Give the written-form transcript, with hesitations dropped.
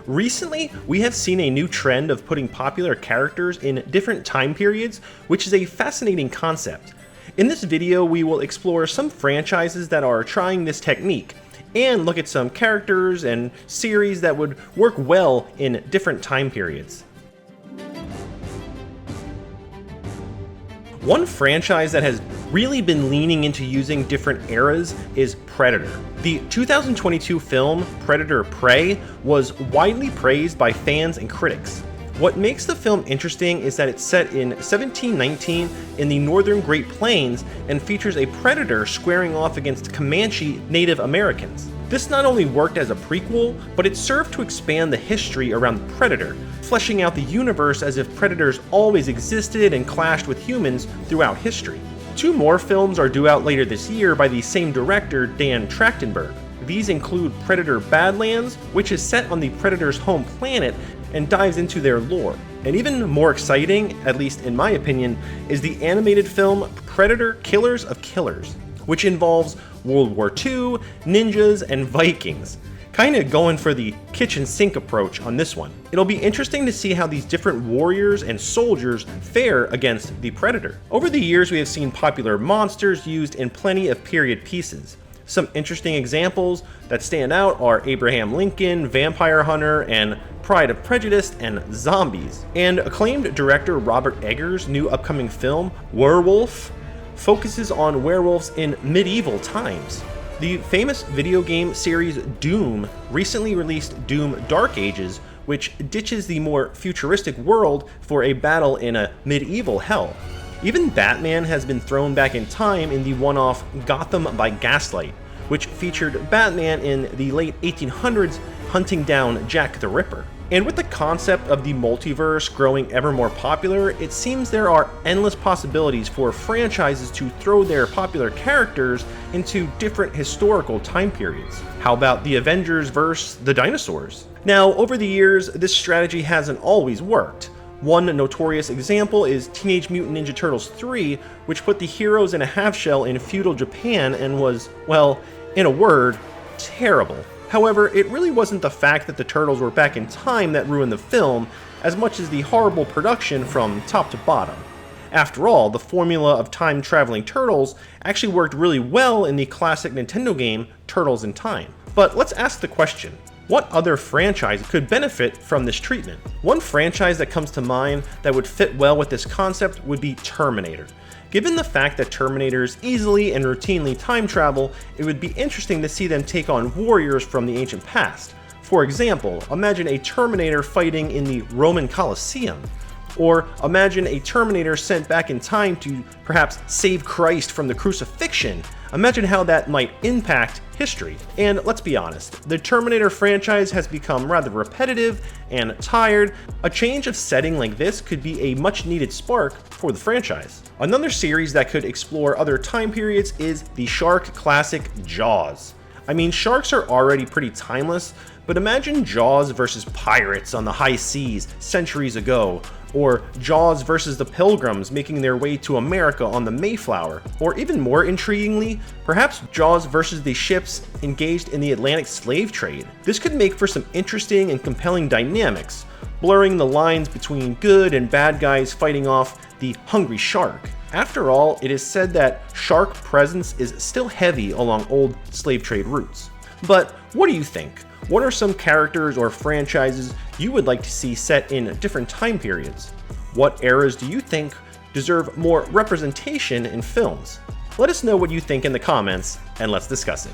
Recently, we have seen a new trend of putting popular characters in different time periods, which is a fascinating concept. In this video, we will explore some franchises that are trying this technique, and look at some characters and series that would work well in different time periods. One franchise that has really been leaning into using different eras is Predator. The 2022 film Predator: Prey was widely praised by fans and critics. What makes the film interesting is that it's set in 1719 in the northern Great Plains and features a predator squaring off against Comanche Native Americans. This not only worked as a prequel, but it served to expand the history around the Predator, fleshing out the universe as if predators always existed and clashed with humans throughout history. Two more films are due out later this year by the same director, Dan Trachtenberg. These include Predator: Badlands, which is set on the Predator's home planet and dives into their lore. And even more exciting, at least in my opinion, is the animated film Predator: Killers of Killers, which involves World War II, ninjas, and Vikings. Kinda going for the kitchen sink approach on this one. It'll be interesting to see how these different warriors and soldiers fare against the Predator. Over the years, we have seen popular monsters used in plenty of period pieces. Some interesting examples that stand out are Abraham Lincoln, Vampire Hunter, and Pride of Prejudice, and Zombies. And acclaimed director Robert Eggers' new upcoming film, Werewolf, focuses on werewolves in medieval times. The famous video game series Doom recently released Doom Dark Ages, which ditches the more futuristic world for a battle in a medieval hell. Even Batman has been thrown back in time in the one-off Gotham by Gaslight, which featured Batman in the late 1800s hunting down Jack the Ripper. And with the concept of the multiverse growing ever more popular, it seems there are endless possibilities for franchises to throw their popular characters into different historical time periods. How about the Avengers versus the dinosaurs? Now, over the years, this strategy hasn't always worked. One notorious example is Teenage Mutant Ninja Turtles 3, which put the heroes in a half-shell in feudal Japan and was, well, in a word, terrible. However, it really wasn't the fact that the turtles were back in time that ruined the film, as much as the horrible production from top to bottom. After all, the formula of time-traveling turtles actually worked really well in the classic Nintendo game Turtles in Time. But let's ask the question, what other franchise could benefit from this treatment? One franchise that comes to mind that would fit well with this concept would be Terminator. Given the fact that Terminators easily and routinely time travel, it would be interesting to see them take on warriors from the ancient past. For example, imagine a Terminator fighting in the Roman Colosseum. Or imagine a Terminator sent back in time to perhaps save Christ from the crucifixion. Imagine how that might impact history. And let's be honest, the Terminator franchise has become rather repetitive and tired. A change of setting like this could be a much needed spark for the franchise. Another series that could explore other time periods is the shark classic Jaws. I mean, sharks are already pretty timeless, but imagine Jaws versus pirates on the high seas centuries ago, or Jaws versus the Pilgrims making their way to America on the Mayflower, or even more intriguingly, perhaps Jaws versus the ships engaged in the Atlantic slave trade. This could make for some interesting and compelling dynamics, blurring the lines between good and bad guys fighting off the hungry shark. After all, it is said that shark presence is still heavy along old slave trade routes. But what do you think? What are some characters or franchises you would like to see set in different time periods? What eras do you think deserve more representation in films? Let us know what you think in the comments, and let's discuss it.